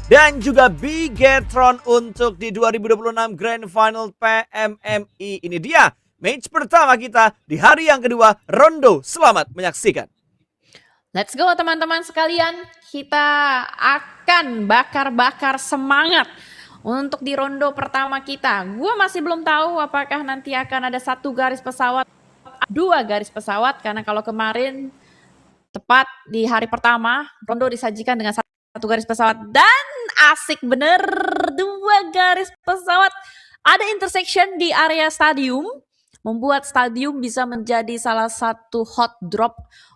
dan juga Bigetron untuk di 2026 Grand Final PMMI. Ini dia match pertama kita di hari yang kedua Rondo. Selamat menyaksikan. Let's go teman-teman sekalian, kita akan bakar-bakar semangat untuk di rondo pertama kita. Gua masih belum tahu apakah nanti akan ada 1 garis pesawat, 2 garis pesawat, karena kalau kemarin tepat di hari pertama rondo disajikan dengan 1 garis pesawat dan asik bener 2 garis pesawat. Ada intersection di area stadium, membuat stadium bisa menjadi salah satu hot drop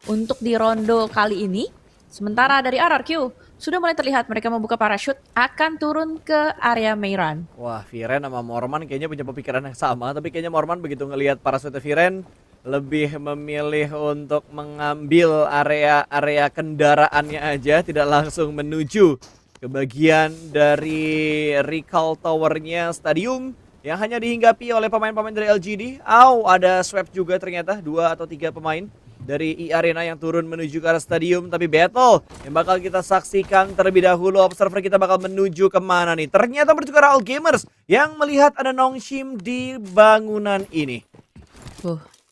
untuk di rondo kali ini. Sementara dari RRQ sudah mulai terlihat mereka membuka parachute akan turun ke area Meiran. Wah, Viren sama Morman kayaknya punya pemikiran yang sama, tapi kayaknya Morman begitu ngelihat parachute Viren lebih memilih untuk mengambil area kendaraannya aja, tidak langsung menuju ke bagian dari recall towernya stadium yang hanya dihinggapi oleh pemain-pemain dari LGD. Ada swap juga ternyata 2 atau 3 pemain dari E-Arena yang turun menuju ke arah stadium. Tapi battle yang bakal kita saksikan terlebih dahulu, observer kita bakal menuju kemana nih? Ternyata menuju ke arah All Gamers yang melihat ada Nongshim di bangunan ini.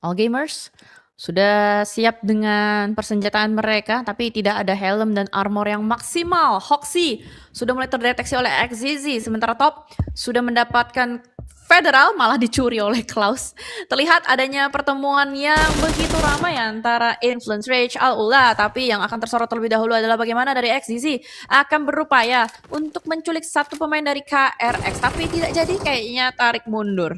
All Gamers sudah siap dengan persenjataan mereka, tapi tidak ada helm dan armor yang maksimal. Hoxie sudah mulai terdeteksi oleh XZZ, sementara Top sudah mendapatkan Federal, malah dicuri oleh Klaus. Terlihat adanya pertemuan yang begitu ramai antara Influence Rage Al-Ula, tapi yang akan tersorot terlebih dahulu adalah bagaimana dari XZZ akan berupaya untuk menculik 1 pemain dari KRX, tapi tidak jadi, kayaknya tarik mundur.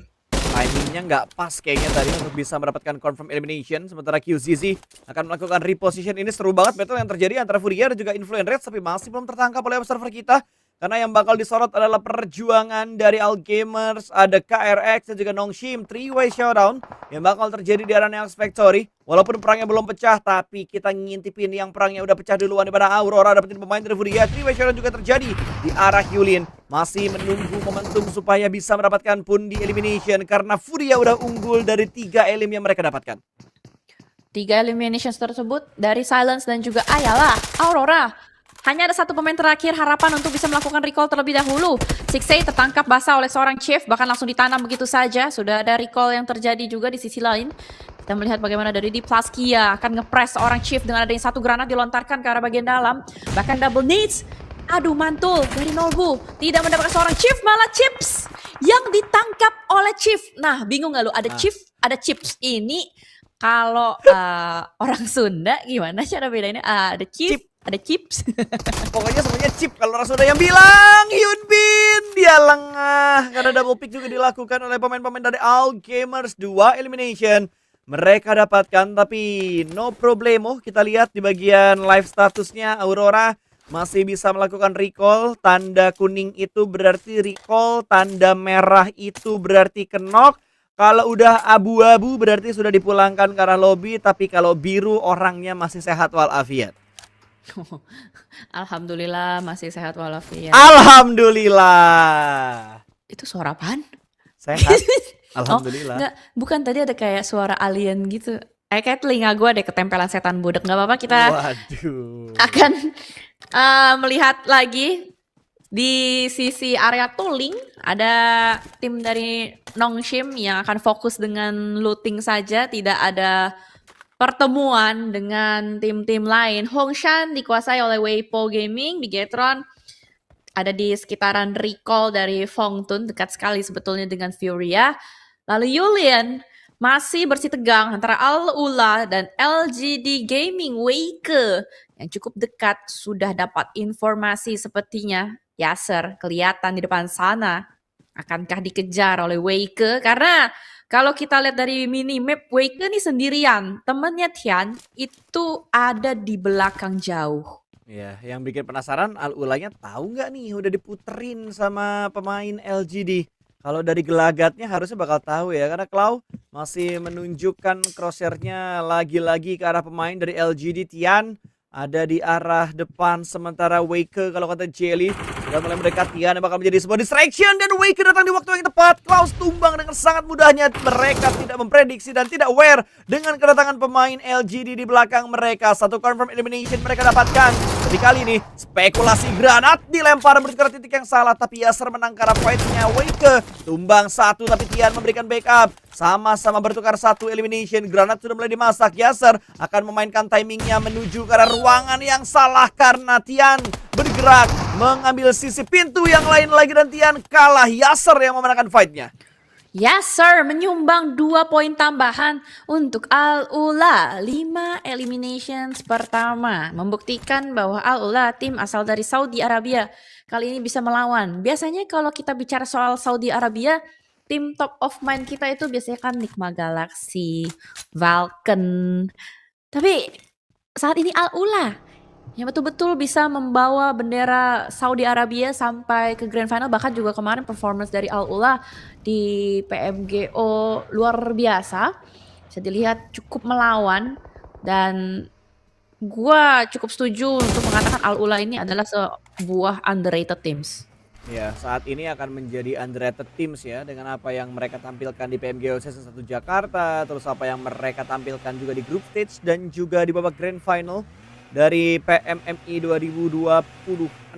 Timingnya nggak pas kayaknya tadi untuk bisa mendapatkan confirm elimination. Sementara QZZ akan melakukan reposition. Ini seru banget battle yang terjadi antara Furia dan juga Influence Rage, tapi masih belum tertangkap oleh observer kita. Karena yang bakal disorot adalah perjuangan dari All Gamers, ada KRX dan juga Nongshim. 3-way showdown yang bakal terjadi di arena Neox Factory. Walaupun perangnya belum pecah, tapi kita ngintipin yang perangnya udah pecah duluan di mana Aurora dapetin pemain dari Furia. 3-way showdown juga terjadi di arah Yulin. Masih menunggu momentum supaya bisa mendapatkan pundi elimination, karena Furia udah unggul dari 3 elim yang mereka dapatkan. 3 eliminations tersebut dari Silence dan juga Ayala, Aurora. Hanya ada 1 pemain terakhir harapan untuk bisa melakukan recall terlebih dahulu. Sixey tertangkap basah oleh seorang chief, bahkan langsung ditanam begitu saja. Sudah ada recall yang terjadi juga di sisi lain. Kita melihat bagaimana dari Deep Plaskia akan nge-press seorang chief dengan adanya 1 granat dilontarkan ke arah bagian dalam. Bahkan double needs. Aduh, mantul dari Nolbu. Tidak mendapatkan seorang chief, malah chips yang ditangkap oleh chief. Nah, bingung gak lu? Ada chief, ada chips. Ini kalau orang Sunda gimana cara bedainnya? Ada chief. Ada chips. Pokoknya semuanya chip. Kalau orang Sunda yang bilang Hyunbin, dia lengah. Karena double pick juga dilakukan oleh pemain-pemain dari All Gamers. 2 elimination mereka dapatkan, tapi no problemo. Kita lihat di bagian live statusnya Aurora masih bisa melakukan recall. Tanda kuning itu berarti recall, tanda merah itu berarti knock. Kalau udah abu-abu berarti sudah dipulangkan ke arah lobby, tapi kalau biru orangnya masih sehat walafiat. Alhamdulillah masih sehat walafiat. Alhamdulillah. Itu suara apaan? Sehat. Alhamdulillah. Enggak, bukan, tadi ada kayak suara alien gitu. Kayak telinga gue deh ketempelan setan budak. Gak apa-apa, kita akan melihat lagi di sisi area tooling. Ada tim dari Nongshim yang akan fokus dengan looting saja, tidak ada pertemuan dengan tim-tim lain. Hongshan dikuasai oleh Weipo Gaming, Bigetron ada di sekitaran recall dari Fongtun, dekat sekali sebetulnya dengan Furia. Lalu Yulian masih bersih tegang antara Al-Ula dan LGD Gaming. Weike yang cukup dekat sudah dapat informasi sepertinya. Yasser kelihatan di depan sana. Akankah dikejar oleh Weike? Karena kalau kita lihat dari minimap, Weike nih sendirian. Temennya Tian itu ada di belakang jauh. Ya, yang bikin penasaran Al-Ulanya tahu nggak nih udah diputerin sama pemain LGD. Kalau dari gelagatnya harusnya bakal tahu ya, karena Cloud masih menunjukkan crosshair-nya lagi-lagi ke arah pemain dari LGD. Tian ada di arah depan, sementara Weike kalau kata Jelly sudah mulai mendekat. Tian yang bakal menjadi sebuah distraction dan Waker datang di waktu yang tepat. Klaus tumbang dengan sangat mudahnya. Mereka tidak memprediksi dan tidak aware dengan kedatangan pemain LGD di belakang mereka. Satu confirm elimination mereka dapatkan. Tapi kali ini spekulasi granat dilempar menuju ke titik yang salah, tapi Yasser menang karena fight-nya. Waker tumbang satu tapi Tian memberikan backup. Sama-sama bertukar satu elimination. Granat sudah mulai dimasak. Yasser akan memainkan timingnya menuju ke arah ruangan yang salah karena Tian bergerak mengambil sisi pintu yang lain lagi dan Tian kalah. Yasser yang memenangkan fight-nya. Yasser menyumbang 2 poin tambahan untuk Al-Ula. 5 eliminations pertama. Membuktikan bahwa Al-Ula tim asal dari Saudi Arabia kali ini bisa melawan. Biasanya kalau kita bicara soal Saudi Arabia, tim top of mind kita itu biasanya kan Nigma Galaxy, Vulcan. Tapi saat ini Al-Ula yang betul-betul bisa membawa bendera Saudi Arabia sampai ke Grand Final. Bahkan juga kemarin performance dari Al-Ula di PMGO luar biasa. Bisa dilihat cukup melawan. Dan gua cukup setuju untuk mengatakan Al-Ula ini adalah sebuah underrated teams. Ya, saat ini akan menjadi underrated teams ya, dengan apa yang mereka tampilkan di PMGO Season 1 Jakarta, terus apa yang mereka tampilkan juga di group stage dan juga di babak grand final dari PMMI 2026.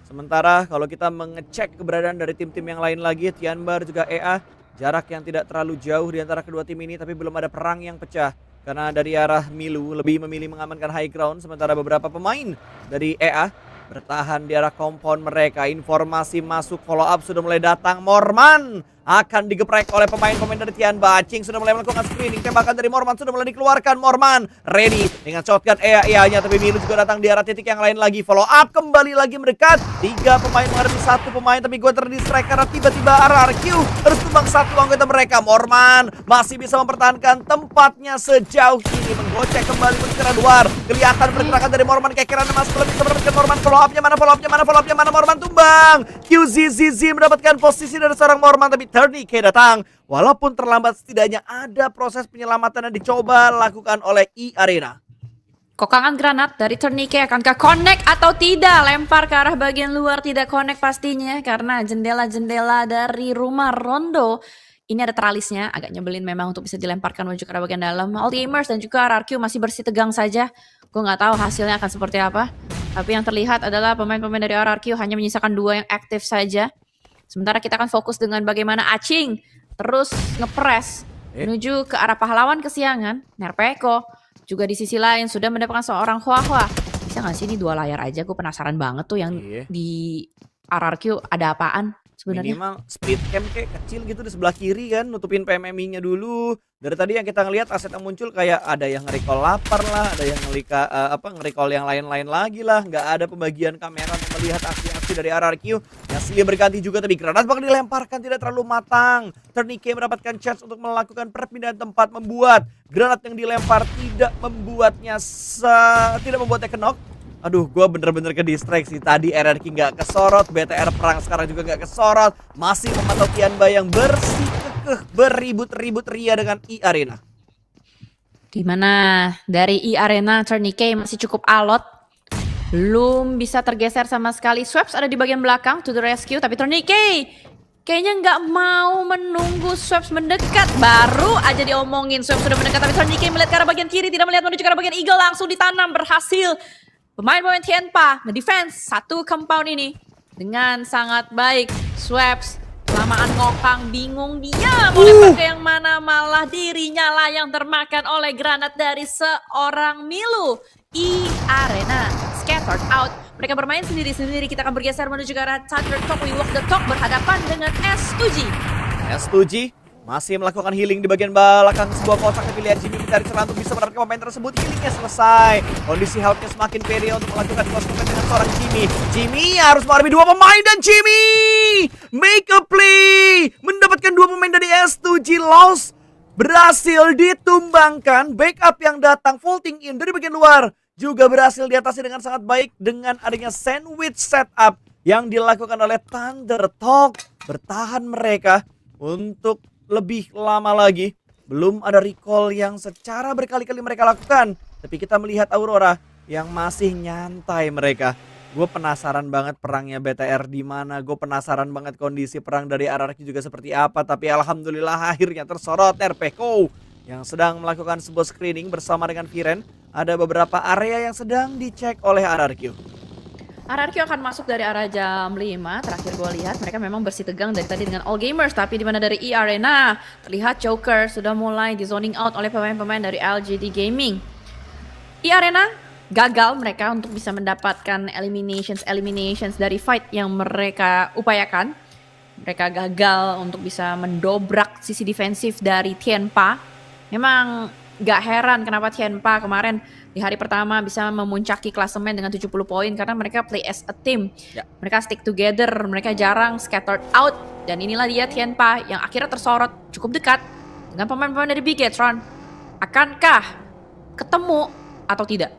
Sementara kalau kita mengecek keberadaan dari tim-tim yang lain lagi, Tianbar juga EA, jarak yang tidak terlalu jauh di antara kedua tim ini, tapi belum ada perang yang pecah. Karena dari arah Milu lebih memilih mengamankan high ground, sementara beberapa pemain dari EA bertahan di arah compound mereka. Informasi masuk follow up sudah mulai datang. Morman akan digeprek oleh pemain-pemain dari Tian. Bacing sudah mulai melakukan screening. Tembakan dari Morman sudah mulai dikeluarkan. Morman ready dengan shotgun EA-nya, tapi Milu juga datang di arah titik yang lain lagi. Follow up kembali lagi mendekat. 3 pemain menghadapi 1 pemain, tapi gue terdistract karena tiba-tiba RRQ harus tumbang 1 anggota mereka. Morman masih bisa mempertahankan tempatnya sejauh ini, menggocek kembali menuju ke luar. Kelihatan pergerakan dari Morman, kayak kira Mas belum bisa mendapatkan Morman. Follow up-nya mana, Morman tumbang. QZZZ mendapatkan posisi dari seorang Morman, tapi Tourniquet datang. Walaupun terlambat, setidaknya ada proses penyelamatan yang dicoba lakukan oleh E-Arena. Kokangan granat dari Tourniquet akankah connect atau tidak? Lempar ke arah bagian luar, tidak connect pastinya karena jendela-jendela dari rumah Rondo ini ada tralisnya. Agak nyebelin memang untuk bisa dilemparkan menuju ke arah bagian dalam. Ultimers dan juga RRQ masih bersih tegang saja. Gue nggak tahu hasilnya akan seperti apa. Tapi yang terlihat adalah pemain-pemain dari RRQ hanya menyisakan 2 yang aktif saja. Sementara kita akan fokus dengan bagaimana Acing terus ngepres menuju ke arah pahlawan kesiangan, Nerpeko. Juga di sisi lain sudah mendapatkan seorang Hua-Hua. Bisa gak sih ini 2 layar aja? Gue penasaran banget tuh yang di RRQ ada apaan sebenarnya. Minimal split cam kayak kecil gitu di sebelah kiri kan, nutupin PMMI-nya dulu. Dari tadi yang kita ngelihat aset yang muncul kayak ada yang nge-recall lapar lah, ada yang nge-recall yang lain-lain lagi lah. Nggak ada pembagian kamera untuk melihat aksi-aksi dari RRQ. Yang silih berganti juga, tapi granat bakal dilemparkan tidak terlalu matang. Tourniquet mendapatkan chance untuk melakukan perpindahan tempat, membuat granat yang dilempar tidak membuatnya knock. Aduh, gue bener-bener ke distraksi. Tadi RRQ nggak kesorot, BTR perang sekarang juga nggak kesorot. Masih memantau Tianba yang bersih beribut-ribut ria dengan E-Arena. Dimana dari E-Arena Tourniquet masih cukup alot. Belum bisa tergeser sama sekali. Swaps ada di bagian belakang to the rescue. Tapi Tourniquet kayaknya nggak mau menunggu Swaps mendekat. Baru aja diomongin Swaps sudah mendekat. Tapi Tourniquet melihat ke arah bagian kiri, tidak melihat menuju ke arah bagian Eagle. Langsung ditanam, berhasil. Pemain-pemain Tianpa ngedefense 1 compound ini dengan sangat baik. Swaps kelamaan ngokang, bingung dia mau lempar ke yang mana, malah dirinya lah yang termakan oleh granat dari seorang Milu. E-Arena scattered out. Mereka bermain sendiri-sendiri. Kita akan bergeser menuju ke arah Thunder Talk. We walk the talk berhadapan dengan S2G. S2G masih melakukan healing di bagian belakang sebuah kotak, pilihan Jimmy mencari celah untuk bisa mendapatkan pemain tersebut. Healingnya selesai. Kondisi healthnya semakin pede untuk melakukan close combat dengan seorang Jimmy. Jimmy harus menghadapi 2 pemain dan Jimmy make a play. Mendapatkan 2 pemain dari S2G. Loss berhasil ditumbangkan. Backup yang datang vaulting in dari bagian luar juga berhasil diatasi dengan sangat baik dengan adanya sandwich setup yang dilakukan oleh Thunder Talk. Bertahan mereka untuk lebih lama lagi. Belum ada recall yang secara berkali-kali mereka lakukan. Tapi kita melihat Aurora yang masih nyantai mereka. Gue penasaran banget perangnya BTR di mana. Gue penasaran banget kondisi perang dari RRQ juga seperti apa. Tapi alhamdulillah akhirnya tersorot RPKO yang sedang melakukan sebuah screening bersama dengan Viren. Ada beberapa area yang sedang dicek oleh RRQ. RRQ akan masuk dari arah jam 5. Terakhir gue lihat mereka memang bersih tegang dari tadi dengan All Gamers. Tapi di mana dari E-Arena terlihat Joker sudah mulai di zoning out oleh pemain-pemain dari LGD Gaming. E-Arena gagal mereka untuk bisa mendapatkan eliminations dari fight yang mereka upayakan. Mereka gagal untuk bisa mendobrak sisi defensif dari Tianpa. Memang gak heran kenapa Tianpa kemarin di hari pertama bisa memuncaki klasemen dengan 70 poin karena mereka play as a team. Ya. Mereka stick together, mereka jarang scattered out. Dan inilah dia Tianpa yang akhirnya tersorot cukup dekat dengan pemain-pemain dari Bigetron. Akankah ketemu atau tidak?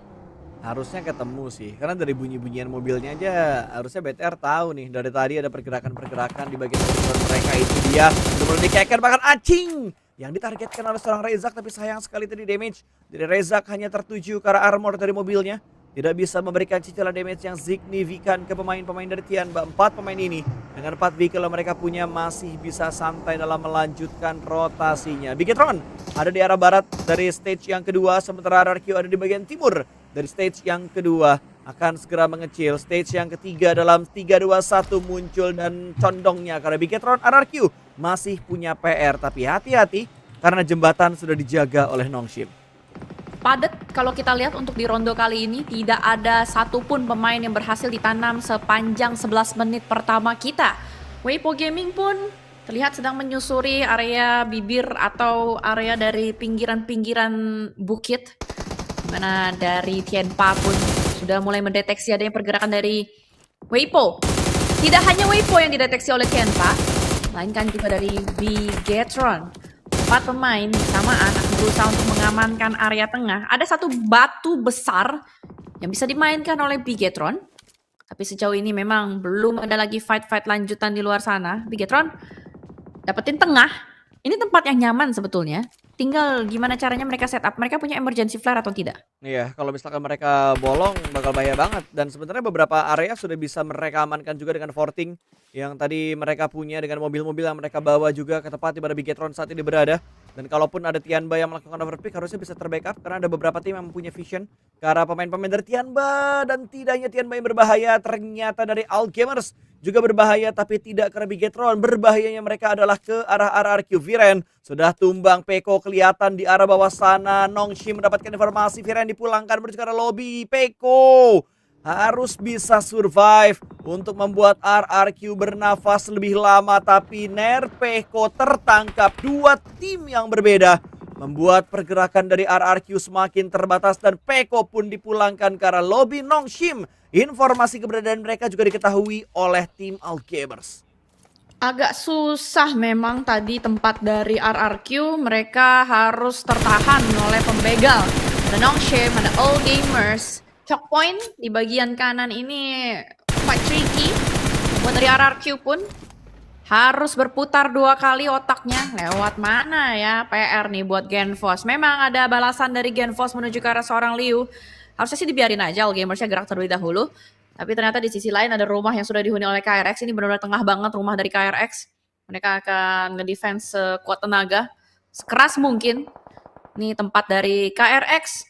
Harusnya ketemu sih, karena dari bunyi-bunyian mobilnya aja harusnya BTR tahu nih. Dari tadi ada pergerakan-pergerakan di bagian mobil mereka. Itu dia udah mulai dikeker, bahkan Acing yang ditargetkan oleh seorang Rezak, tapi sayang sekali tadi damage dari Rezak hanya tertuju ke arah armor dari mobilnya. Tidak bisa memberikan cicilan damage yang signifikan ke pemain-pemain dari Tianba. 4 pemain ini dengan 4 vehicle mereka punya masih bisa santai dalam melanjutkan rotasinya. Bigetron ada di arah barat dari stage yang kedua, sementara RRQ ada di bagian timur dari stage yang kedua. Akan segera mengecil. Stage yang ketiga dalam 3-2-1 muncul dan condongnya karena Bigetron RRQ masih punya PR. Tapi hati-hati karena jembatan sudah dijaga oleh Nongshim. Padat kalau kita lihat untuk di rondo kali ini tidak ada satupun pemain yang berhasil ditanam sepanjang 11 menit pertama kita. Weipo Gaming pun terlihat sedang menyusuri area bibir atau area dari pinggiran-pinggiran bukit. Dimana dari Tianpa pun sudah mulai mendeteksi adanya pergerakan dari Weipo. Tidak hanya Weipo yang dideteksi oleh Tianpa, melainkan juga dari Bigetron. 4 pemain bersamaan akan berusaha untuk mengamankan area tengah. Ada satu batu besar yang bisa dimainkan oleh Bigetron. Tapi sejauh ini memang belum ada lagi fight-fight lanjutan di luar sana. Bigetron dapetin tengah. Ini tempat yang nyaman sebetulnya. Tinggal gimana caranya mereka setup. Mereka punya emergency flare atau tidak? Iya, kalau misalkan mereka bolong bakal bahaya banget. Dan sebenarnya beberapa area sudah bisa mereka amankan juga dengan forting yang tadi mereka punya dengan mobil-mobil yang mereka bawa juga ke tempat di mana Bigetron saat ini berada. Dan kalaupun ada Tianba yang melakukan overpick harusnya bisa terbackup karena ada beberapa tim yang mempunyai vision ke arah pemain-pemain dari Tianba. Dan tidak hanya Tianba yang berbahaya, ternyata dari Algamers juga berbahaya, tapi tidak karena Bigetron. Berbahayanya mereka adalah ke arah RRQ. Viren sudah tumbang, Peko kelihatan di arah bawah sana. Nongshim mendapatkan informasi Viren dipulangkan menuju ke arah lobby. Peko harus bisa survive untuk membuat RRQ bernafas lebih lama, tapi Peko tertangkap. 2 tim yang berbeda membuat pergerakan dari RRQ semakin terbatas dan Peko pun dipulangkan ke arah lobby. Nongshim, informasi keberadaan mereka juga diketahui oleh tim Algamers. Agak susah memang tadi tempat dari RRQ. Mereka harus tertahan oleh pembegal. Ada Nongshim, ada All Gamers. Choke point di bagian kanan ini quite tricky. Buat dari RRQ pun harus berputar 2 kali otaknya. Lewat mana ya PR nih buat Genfos. Memang ada balasan dari Genfos menuju ke arah seorang Liu. Harusnya sih dibiarin aja All Gamersnya gerak terlebih dahulu. Tapi ternyata di sisi lain ada rumah yang sudah dihuni oleh KRX. Ini benar-benar tengah banget rumah dari KRX. Mereka akan nge-defense sekuat tenaga, sekeras mungkin. Nih tempat dari KRX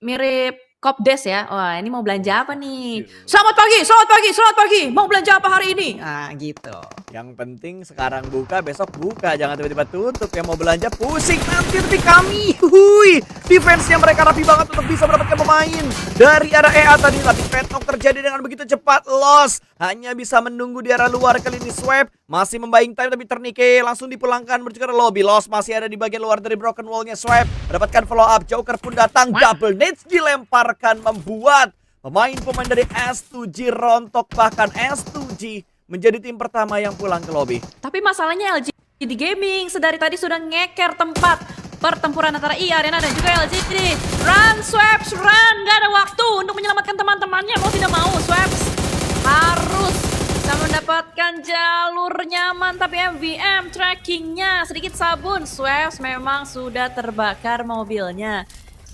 mirip Kopdes ya. Wah, ini mau belanja apa nih? Selamat pagi, selamat pagi, selamat pagi. Mau belanja apa hari ini? Ah, gitu. Yang penting sekarang buka, besok buka. Jangan tiba-tiba tutup. Yang mau belanja pusing nanti tapi kami. Hui, defense-nya mereka rapi banget untuk bisa mendapatkan pemain dari arah EA tadi. Tapi Petok terjadi dengan begitu cepat. Loss hanya bisa menunggu di arah luar. Kali ini Swap masih membaying time, tapi Ternike langsung dipulangkan menuju ke lobby. Loss masih ada di bagian luar dari broken wall-nya. Swap mendapatkan follow up. Joker pun datang. Double nades dilemparkan, membuat pemain-pemain dari S2G rontok. Bahkan S2G menjadi tim pertama yang pulang ke lobby. Tapi masalahnya LGD Gaming sedari tadi sudah ngeker tempat pertempuran antara E-Arena dan juga LGD. Run Swaps, run! Gak ada waktu untuk menyelamatkan teman-temannya. Mau tidak mau Swaps harus bisa mendapatkan jalur nyaman. Tapi MVM trackingnya sedikit sabun. Swaps memang sudah terbakar mobilnya.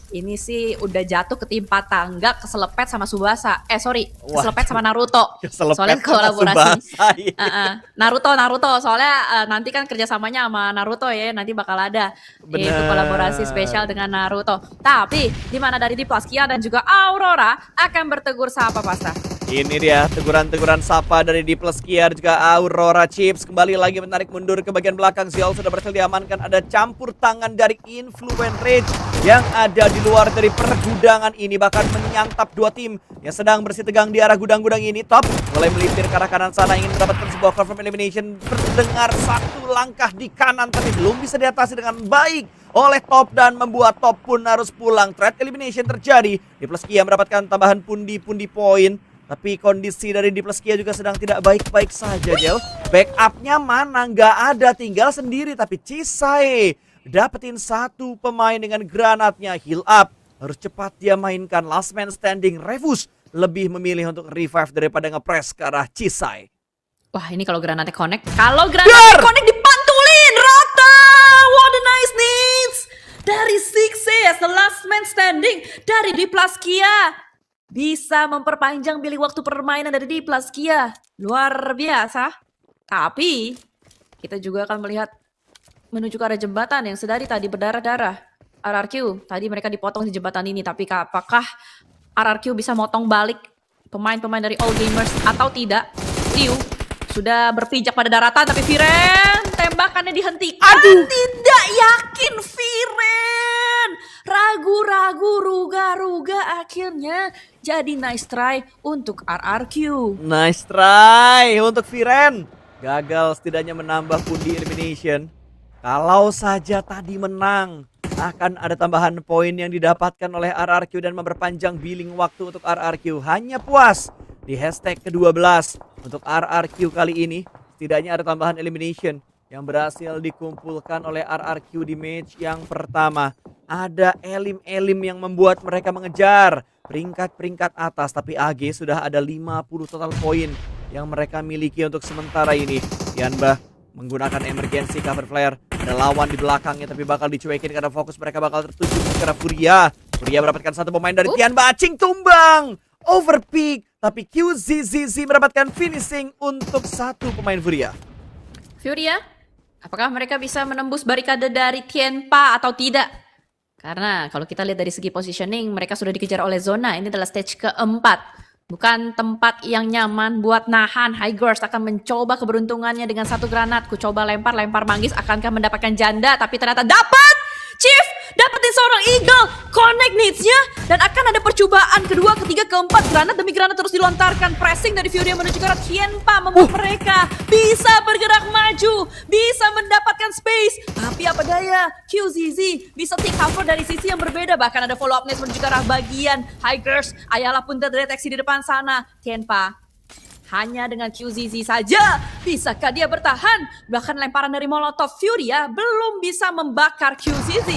Ini sih udah jatuh ketimpa tangga, keselepet sama Tsubasa. Keselepet Waduh, sama Naruto. keselepet Soalnya sama kolaborasi. Tsubasa ini. Naruto. Soalnya nanti kan kerjasamanya sama Naruto ya. Nanti bakal ada yaitu kolaborasi spesial Bener. dengan Naruto. Tapi di mana dari Diplaskia dan juga Aurora akan bertegur sapa Pasta. Ini dia teguran-teguran sapa dari Diplaskia juga Aurora Chips. Kembali lagi menarik mundur ke bagian belakang. Ziol sudah berhasil diamankan. Ada campur tangan dari Influence Rage yang ada di luar dari pergudangan ini. Bahkan menyantap dua tim yang sedang bersih tegang di arah gudang-gudang ini. Top mulai melipir ke arah kanan sana, ingin mendapatkan sebuah confirm elimination. Terdengar satu langkah di kanan tapi belum bisa diatasi dengan baik oleh Top dan membuat Top pun harus pulang. Threat elimination terjadi. Diplaskia mendapatkan tambahan pundi-pundi poin. Tapi kondisi dari Diplaskia juga sedang tidak baik-baik saja, Jel. Backupnya mana? Nggak ada, tinggal sendiri. Tapi Cisai dapetin satu pemain dengan granatnya. Heal up, harus cepat dia mainkan. Last man standing, Revus lebih memilih untuk revive daripada nge-press ke arah Cisai. Wah, ini kalau granatnya connect. Kalau granatnya connect dipantulin rata. What a nice needs. Dari Sixes, the last man standing dari Diplaskia. Bisa memperpanjang bilik waktu permainan dari Diplaskia. Luar biasa. Tapi kita juga akan melihat menuju ke arah jembatan yang sedari tadi berdarah-darah. RRQ, tadi mereka dipotong di jembatan ini. Tapi apakah RRQ bisa motong balik pemain-pemain dari All Gamers atau tidak? Liu sudah berpijak pada daratan, tapi Viren tembakannya dihentikan. Aduh. Tidak yakin Viren. Ragu-ragu, ruga-ruga, akhirnya jadi nice try untuk RRQ. Nice try untuk Viren. Gagal setidaknya menambah pundi elimination. Kalau saja tadi menang, akan ada tambahan poin yang didapatkan oleh RRQ dan memperpanjang billing waktu untuk RRQ. Hanya puas di hashtag ke-12 untuk RRQ kali ini. Setidaknya ada tambahan elimination yang berhasil dikumpulkan oleh RRQ di match yang pertama. Ada elim-elim yang membuat mereka mengejar peringkat-peringkat atas. Tapi AG sudah ada 50 total poin yang mereka miliki untuk sementara ini. Tianba menggunakan emergency cover flare. Ada lawan di belakangnya tapi bakal dicuekin karena fokus mereka bakal tertuju ke arah Furia. Furia mendapatkan satu pemain dari Tianba. Acing tumbang. Overpeak. Tapi QZZZ mendapatkan finishing untuk satu pemain Furia. Furia, apakah mereka bisa menembus barikade dari Tianpa atau tidak? Karena kalau kita lihat dari segi positioning, mereka sudah dikejar oleh zona. Ini adalah stage keempat. Bukan tempat yang nyaman buat nahan. High akan mencoba keberuntungannya dengan satu granat. Ku coba lempar manggis. Akankah mendapatkan janda? Tapi ternyata dapat! Chief, dapetin seorang Eagle. Connect needs-nya. Dan akan ada percobaan kedua, ketiga, keempat. Granat demi granat terus dilontarkan. Pressing dari Fury menuju ke arah Tianpa. Membuat mereka bisa bergerak maju. Bisa mendapatkan space. Tapi apa daya, QZZ bisa take cover dari sisi yang berbeda. Bahkan ada follow up nest menuju ke arah bagian Higers. Ayala pun terdeteksi di depan sana. Tianpa hanya dengan QZZ saja. Bisakah dia bertahan? Bahkan lemparan dari Molotov Furia belum bisa membakar QZZ.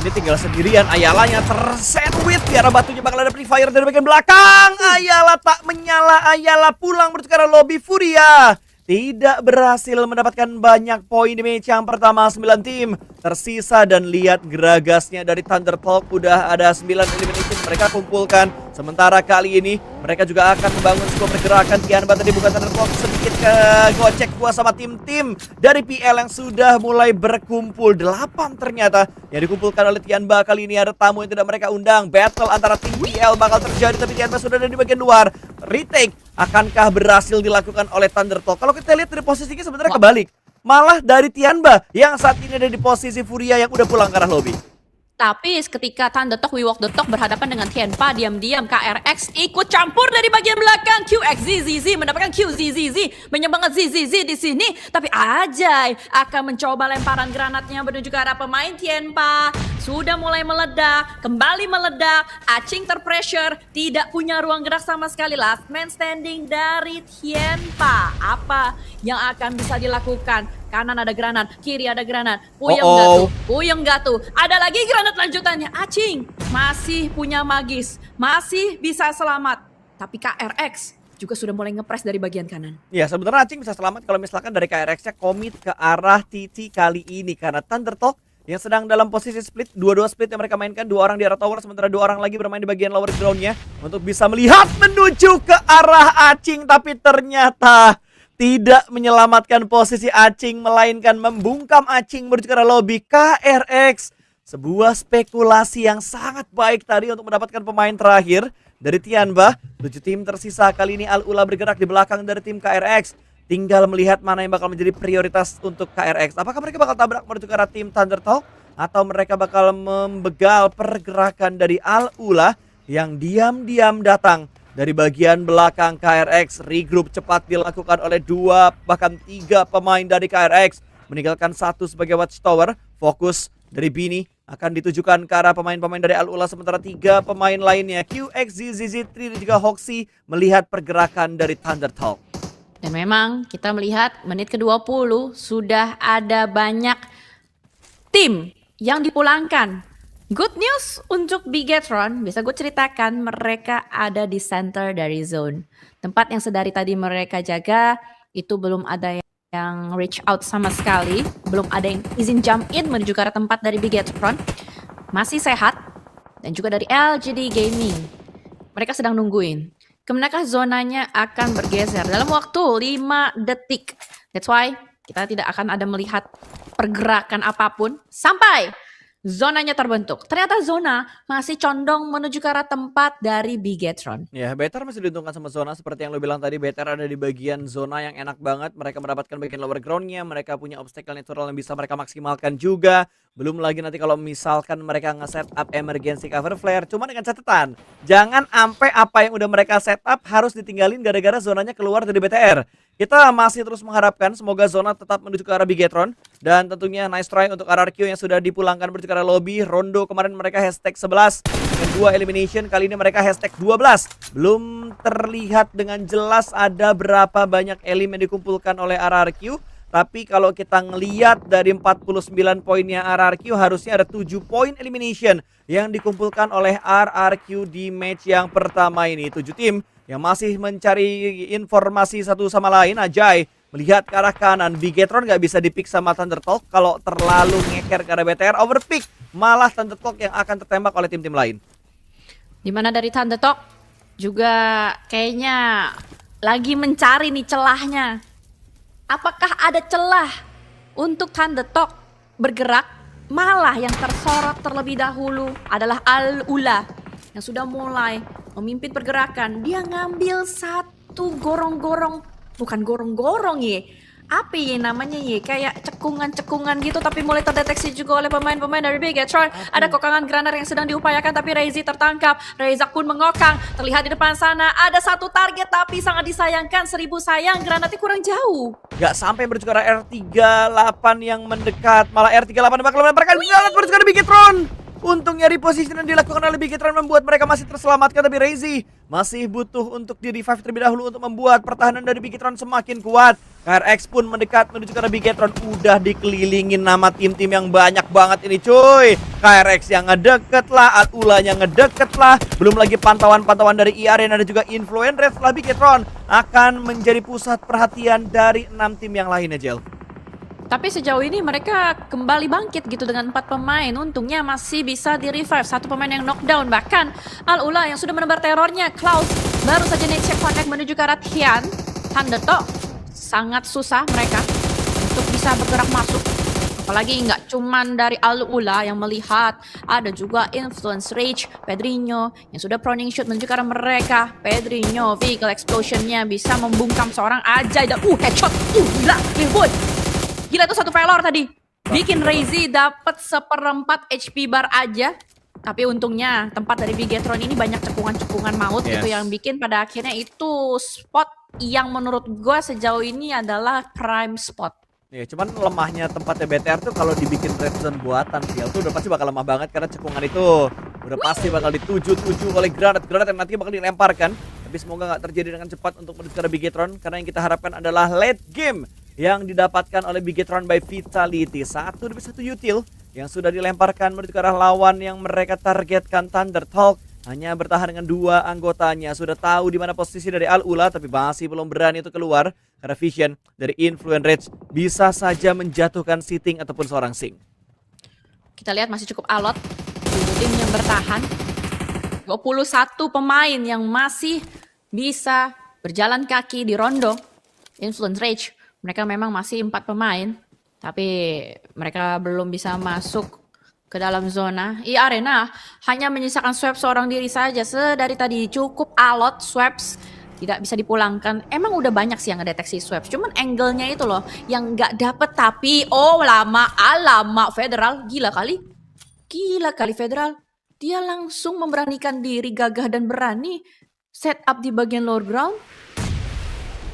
Ini tinggal sendirian. Ayalanya tersandwich di arah batunya, bakal ada free fire dari bagian belakang. Ayala tak menyala. Ayala pulang menuju ke arah lobby Furia. Tidak berhasil mendapatkan banyak poin di match yang pertama. 9 tim tersisa dan lihat geragasnya dari Thunder Talk. Udah ada 9 elimination mereka kumpulkan. Sementara kali ini mereka juga akan membangun sebuah pergerakan. Tianba tadi bukan Thunder Talk, sedikit ke gocek gua sama tim-tim dari PL yang sudah mulai berkumpul. 8 ternyata yang dikumpulkan oleh Tianba. Kali ini ada tamu yang tidak mereka undang. Battle antara tim PL bakal terjadi tapi Tianba sudah ada di bagian luar. Retake akankah berhasil dilakukan oleh Thunder Talk? Kalau kita lihat dari posisinya sebenarnya kebalik. Malah dari Tianba yang saat ini ada di posisi Furia yang udah pulang ke arah lobby. Tapi ketika Thunder Talk, We Walk the Talk berhadapan dengan Tianpa, diam-diam KRX ikut campur dari bagian belakang. QXZZZ mendapatkan QZZZ, menyembangat ZZZ di sini. Tapi Ajay akan mencoba lemparan granatnya menuju ke arah pemain Tianpa. Sudah mulai meledak, kembali meledak. Acing terpressure, tidak punya ruang gerak sama sekali. Last man standing dari Tianpa. Apa yang akan bisa dilakukan? Kanan ada granat, kiri ada granat. Puyeng gak tuh? Ada lagi granat lanjutannya. Acing masih punya magis, masih bisa selamat. Tapi KRX juga sudah mulai ngepres dari bagian kanan. Ya sebenarnya Acing bisa selamat kalau misalkan dari KRX-nya komit ke arah TT kali ini. Karena Thunder Talk yang sedang dalam posisi split. Dua-dua split yang mereka mainkan, 2 orang di arah tower, sementara 2 orang lagi bermain di bagian lower groundnya untuk bisa melihat menuju ke arah Acing, tapi ternyata tidak menyelamatkan posisi Acing, melainkan membungkam Acing menuju ke arah lobby. KRX, sebuah spekulasi yang sangat baik tadi untuk mendapatkan pemain terakhir dari Tianbah. 7 tim tersisa, kali ini Al-Ula bergerak di belakang dari tim KRX. Tinggal melihat mana yang bakal menjadi prioritas untuk KRX. Apakah mereka bakal tabrak menuju ke arah tim Thunder Talk, atau mereka bakal membegal pergerakan dari Al-Ula yang diam-diam datang dari bagian belakang KRX. Regroup cepat dilakukan oleh 2 bahkan 3 pemain dari KRX, meninggalkan 1 sebagai watchtower. Fokus dari Bini akan ditujukan ke arah pemain-pemain dari Al-Ula, sementara 3 pemain lainnya QX, ZZ3 dan juga Hoxi melihat pergerakan dari Thunder Talk. Dan memang kita melihat menit ke-20 sudah ada banyak tim yang dipulangkan. Good news untuk Bigetron, bisa gue ceritakan, mereka ada di center dari zone. Tempat yang sedari tadi mereka jaga, itu belum ada yang reach out sama sekali. Belum ada yang izin jump in menuju ke arah tempat dari Bigetron. Masih sehat. Dan juga dari LGD Gaming. Mereka sedang nungguin. Kemanakah zonanya akan bergeser dalam waktu 5 detik. That's why kita tidak akan ada melihat pergerakan apapun sampai zonanya terbentuk. Ternyata zona masih condong menuju ke arah tempat dari Bigetron. Ya, BTR masih diuntungkan sama zona. Seperti yang lo bilang tadi, BTR ada di bagian zona yang enak banget. Mereka mendapatkan bagian lower groundnya. Mereka punya obstacle natural yang bisa mereka maksimalkan juga. Belum lagi nanti kalau misalkan mereka nge-set up emergency cover flare. Cuma dengan catatan, jangan sampai apa yang udah mereka set up harus ditinggalin gara-gara zonanya keluar dari BTR. Kita masih terus mengharapkan semoga zona tetap menuju ke arah Bigetron. Dan tentunya nice try untuk RRQ yang sudah dipulangkan menuju ke arah lobby. Rondo kemarin mereka hashtag 11 dengan 2 elimination, kali ini mereka hashtag 12. Belum terlihat dengan jelas ada berapa banyak elim yang dikumpulkan oleh RRQ. Tapi kalau kita ngeliat dari 49 poinnya RRQ, harusnya ada 7 poin elimination yang dikumpulkan oleh RRQ di match yang pertama ini. 7 tim yang masih mencari informasi satu sama lain. Ajay melihat ke arah kanan, Bigetron gak bisa dipick sama Thunder Talk. Kalau terlalu ngeker ke arah BTR, overpick malah Thunder Talk yang akan tertembak oleh tim-tim lain. Dimana dari Thunder Talk juga kayaknya lagi mencari nih celahnya. Apakah ada celah untuk Thunder Talk bergerak? Malah yang tersorot terlebih dahulu adalah Al-Ula yang sudah mulai memimpin pergerakan. Dia ngambil satu gorong-gorong, bukan gorong-gorong ya. Apa ya namanya ya? Kayak cekungan-cekungan gitu, tapi mulai terdeteksi juga oleh pemain-pemain dari Bigetron. Ada kokangan granat yang sedang diupayakan, tapi Reizi tertangkap. Reizak pun mengokang. Terlihat di depan sana ada satu target, tapi sangat disayangkan. 1000 sayang, granatnya kurang jauh. Gak sampai menuju ke arah R38 yang mendekat. Malah R38 bakal melemparkan granat menuju ke arah Bigetron. Untungnya reposition yang dilakukan oleh Bigetron membuat mereka masih terselamatkan, tapi Reizi masih butuh untuk di revive terlebih dahulu untuk membuat pertahanan dari Bigetron semakin kuat. KRX pun mendekat menuju ke arah Bigetron. Udah dikelilingin nama tim-tim yang banyak banget ini cuy. KRX yang ngedeket lah, Al-Ula yang ngedeket lah. Belum lagi pantauan-pantauan dari IRN dan juga influencer setelah Bigetron akan menjadi pusat perhatian dari 6 tim yang lainnya, Jel. Tapi sejauh ini mereka kembali bangkit gitu dengan 4 pemain. Untungnya masih bisa di-revive. 1 pemain yang knockdown. Bahkan Al-Ula yang sudah menebar terornya. Klaus baru saja naik check connect menuju ke arah Tian. Thunder Talk sangat susah mereka untuk bisa bergerak masuk. Apalagi nggak cuman dari Al-Ula yang melihat. Ada juga Influence Rage, Pedrinho yang sudah proning shoot menuju ke arah mereka. Pedrinho, vehicle explosionnya bisa membungkam seorang Ajay. Dan headshot. Gila, ribut. Gila itu satu pelor tadi. Bikin Reizi dapat 1/4 HP bar aja. Tapi untungnya tempat dari Bigetron ini banyak cekungan-cekungan maut gitu yang bikin pada akhirnya itu spot yang menurut gue sejauh ini adalah prime spot. Ya, cuman lemahnya tempatnya BTR tuh kalau dibikin red zone buatan sih, itu udah pasti bakal lemah banget karena cekungan itu udah pasti bakal dituju oleh granat-granat yang nanti bakal dilemparkan. Tapi semoga nggak terjadi dengan cepat untuk menuju ke Bigetron, karena yang kita harapkan adalah late game yang didapatkan oleh Bigetron by Vitality. 1 demi 1 util yang sudah dilemparkan menuju ke arah lawan yang mereka targetkan. Thunder Talk hanya bertahan dengan 2 anggotanya. Sudah tahu di mana posisi dari Al-Ula, tapi masih belum berani untuk keluar karena vision dari Influence Rage bisa saja menjatuhkan Sitting ataupun seorang Sing. Kita lihat masih cukup alot. Tim yang bertahan. 21 pemain yang masih bisa berjalan kaki di rondo Influence Rage. Mereka memang masih 4 pemain, tapi mereka belum bisa masuk ke dalam zona. Arena hanya menyisakan Swaps seorang diri saja. Sedari tadi cukup alot Swaps, tidak bisa dipulangkan. Emang udah banyak sih yang ngedeteksi Swaps, cuman angle-nya itu loh yang nggak dapet. Tapi lama Federal, gila kali Federal. Dia langsung memberanikan diri, gagah dan berani set up di bagian lower ground,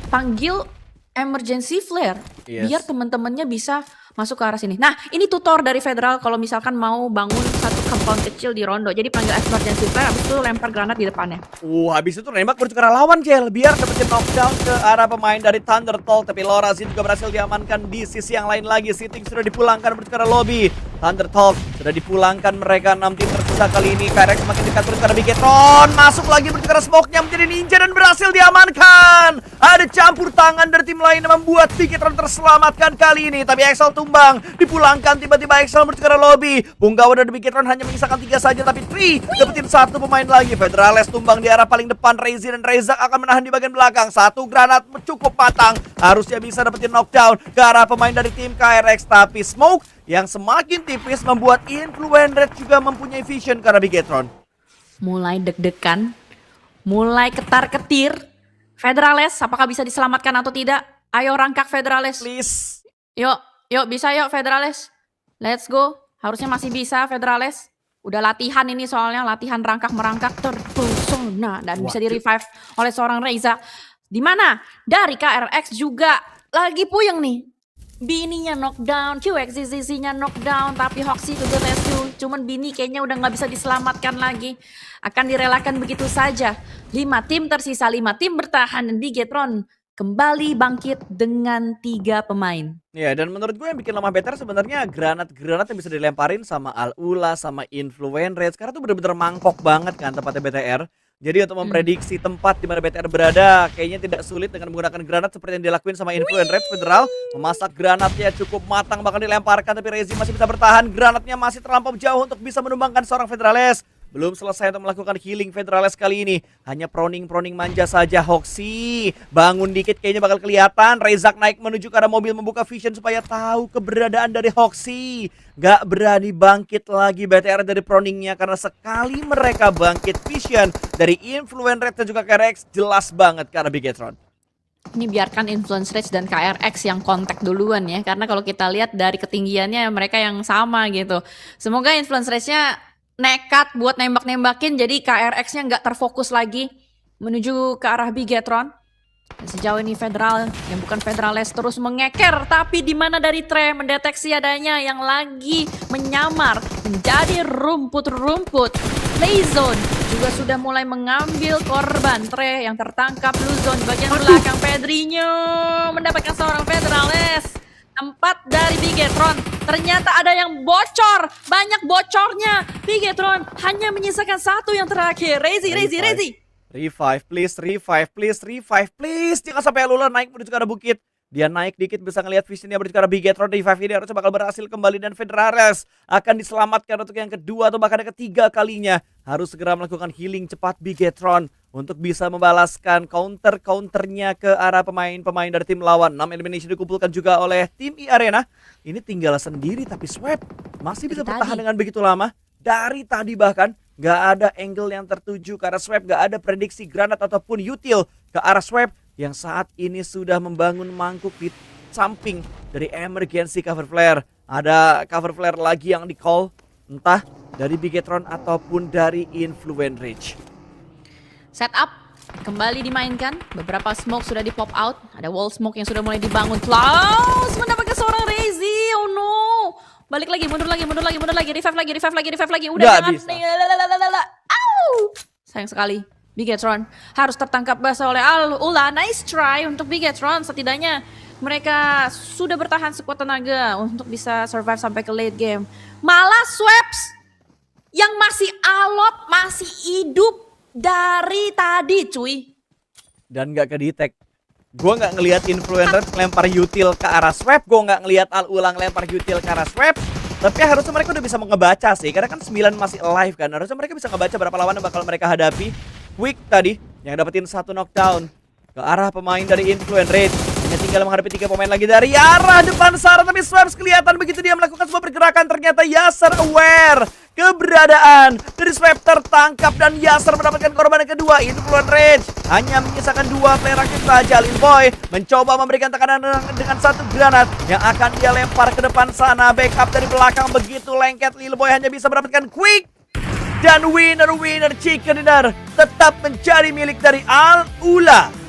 panggil emergency flare, biar teman-temannya bisa masuk ke arah sini. Nah, ini tutor dari Federal kalau misalkan mau bangun satu compound kecil di rondo. Jadi panggil emergency flare, habis itu lempar granat di depannya. Habis itu nembak menuju ke arah lawan, Jel, biar dapetin knockdown ke arah pemain dari Thundertalk. Tapi Lorazin juga berhasil diamankan di sisi yang lain lagi. Sitting sudah dipulangkan menuju ke arah lobby. Thundertalk sudah dipulangkan, mereka 6 tim tersisa kali ini. Kyrek semakin dekat menuju ke arah Bigetron. Masuk lagi menuju ke arah smoke-nya menjadi ninja dan berhasil diamankan. Ada campur tangan dari tim lain yang membuat Bigetron terselamatkan kali ini. Tapi Excel tumbang, dipulangkan tiba-tiba Excel menuju ke arah lobby. Bunggawa dan Bigetron hanya menyisakan 3 saja, tapi Tri dapetin 1 pemain lagi. Federales tumbang di arah paling depan. Rezi dan Rezak akan menahan di bagian belakang. 1 granat cukup matang, harusnya bisa dapetin knockdown ke arah pemain dari tim KRX. Tapi smoke yang semakin tipis membuat Influence Rage juga mempunyai vision ke arah Bigetron. Mulai deg-degan, mulai ketar-ketir. Federales, apakah bisa diselamatkan atau tidak? Ayo rangkak Federales. Please. Yuk bisa yuk Federales. Let's go. Harusnya masih bisa Federales. Udah latihan ini soalnya, latihan rangkak-merangkak terpesona dan bisa di-revive oleh seorang Reza. Di mana? Dari KRX juga lagi puyeng nih. Bininya knockdown, QXZZ-nya knockdown, tapi Hoxi to the rescue. Cuman Bini kayaknya udah nggak bisa diselamatkan lagi. Akan direlakan begitu saja. 5 tim tersisa, 5 tim bertahan, dan Bigetron kembali bangkit dengan 3 pemain. Ya, dan menurut gue yang bikin lemah BTR sebenarnya granat-granat yang bisa dilemparin sama Al-Ula, sama Influence Rage. Karena tuh bener-bener mangkok banget kan tempatnya BTR. Jadi untuk memprediksi tempat di mana BTR berada, kayaknya tidak sulit dengan menggunakan granat seperti yang dilakuin sama Influence Rage. Federal memasak granatnya cukup matang, bahkan dilemparkan, tapi Rezi masih bisa bertahan. Granatnya masih terlampau jauh untuk bisa menumbangkan seorang Federales. Belum selesai untuk melakukan healing Federales kali ini. Hanya proning manja saja. Hoxi bangun dikit kayaknya bakal kelihatan. Rezak naik menuju ke arah mobil membuka vision supaya tahu keberadaan dari Hoxi. Gak berani bangkit lagi BTR dari proningnya, karena sekali mereka bangkit vision dari Influence Rage dan juga KRX, jelas banget ke arah Bigetron. Ini biarkan Influence Rage dan KRX yang kontak duluan ya. Karena kalau kita lihat dari ketinggiannya mereka yang sama gitu. Semoga Influence Rage-nya nekat buat nembak-nembakin, jadi KRX-nya nggak terfokus lagi menuju ke arah Bigetron. Dan sejauh ini Federal yang bukan Federales terus mengeker, tapi di mana dari Tre mendeteksi adanya yang lagi menyamar menjadi rumput-rumput. Playzone juga sudah mulai mengambil korban. Tre yang tertangkap, Blue Zone di bagian belakang. Pedrinho mendapatkan seorang Federales. Tempat dari Bigetron ternyata ada yang bocor, banyak bocornya. Bigetron hanya menyisakan 1 yang terakhir. Rezi. Revive please. Jangan sampai Lula naik menuju ke arah bukit. Dia naik dikit bisa ngelihat visionnya menuju ke arah Bigetron. Revive ini harusnya bakal berhasil kembali, dan Federales akan diselamatkan untuk yang kedua atau bahkan yang ketiga kalinya. Harus segera melakukan healing cepat Bigetron untuk bisa membalaskan counternya ke arah pemain-pemain dari tim lawan. 6 elimination dikumpulkan juga oleh tim Arena. Ini tinggal sendiri, tapi Swap masih bisa bertahan dengan begitu lama. Dari tadi bahkan gak ada angle yang tertuju ke arah Swap, gak ada prediksi granat ataupun util ke arah Swap yang saat ini sudah membangun mangkuk di samping dari emergency cover flare. Ada cover flare lagi yang di call, entah dari Bigetron ataupun dari Influence Rage. Setup kembali dimainkan, beberapa smoke sudah di pop out, ada wall smoke yang sudah mulai dibangun. Klaus mendapatkan seorang Rezi. Oh no, balik lagi, mundur lagi, revive lagi. Udah jangan. Sayang sekali, Bigetron harus tertangkap basah oleh Al-Ula. Nice try untuk Bigetron, setidaknya mereka sudah bertahan sekuat tenaga untuk bisa survive sampai ke late game. Malah Swaps yang masih alot, masih hidup dari tadi cuy. Dan gak ke-detect. Gue gak ngelihat Influencer lempar util ke arah Swap. Gue gak ngelihat Al-Ulang lempar util ke arah Swap. Tapi harusnya mereka udah bisa ngebaca sih, karena kan 9 masih alive kan. Harusnya mereka bisa ngebaca berapa lawan yang bakal mereka hadapi. Quick tadi yang dapetin 1 knockdown ke arah pemain dari Influence Rage. Hanya tinggal menghadapi 3 pemain lagi dari arah depan Sarah, tapi Swaps kelihatan begitu dia melakukan sebuah pergerakan. Ternyata Yasser aware keberadaan dari Swap tertangkap dan Yasser mendapatkan korban yang kedua. Influence Rage hanya menyisakan 2 player aktif saja. Linboy mencoba memberikan tekanan dengan 1 granat yang akan dia lempar ke depan sana. Backup dari belakang begitu lengket. Linboy hanya bisa mendapatkan quick. Dan winner chicken dinner tetap menjadi milik dari Al Ula.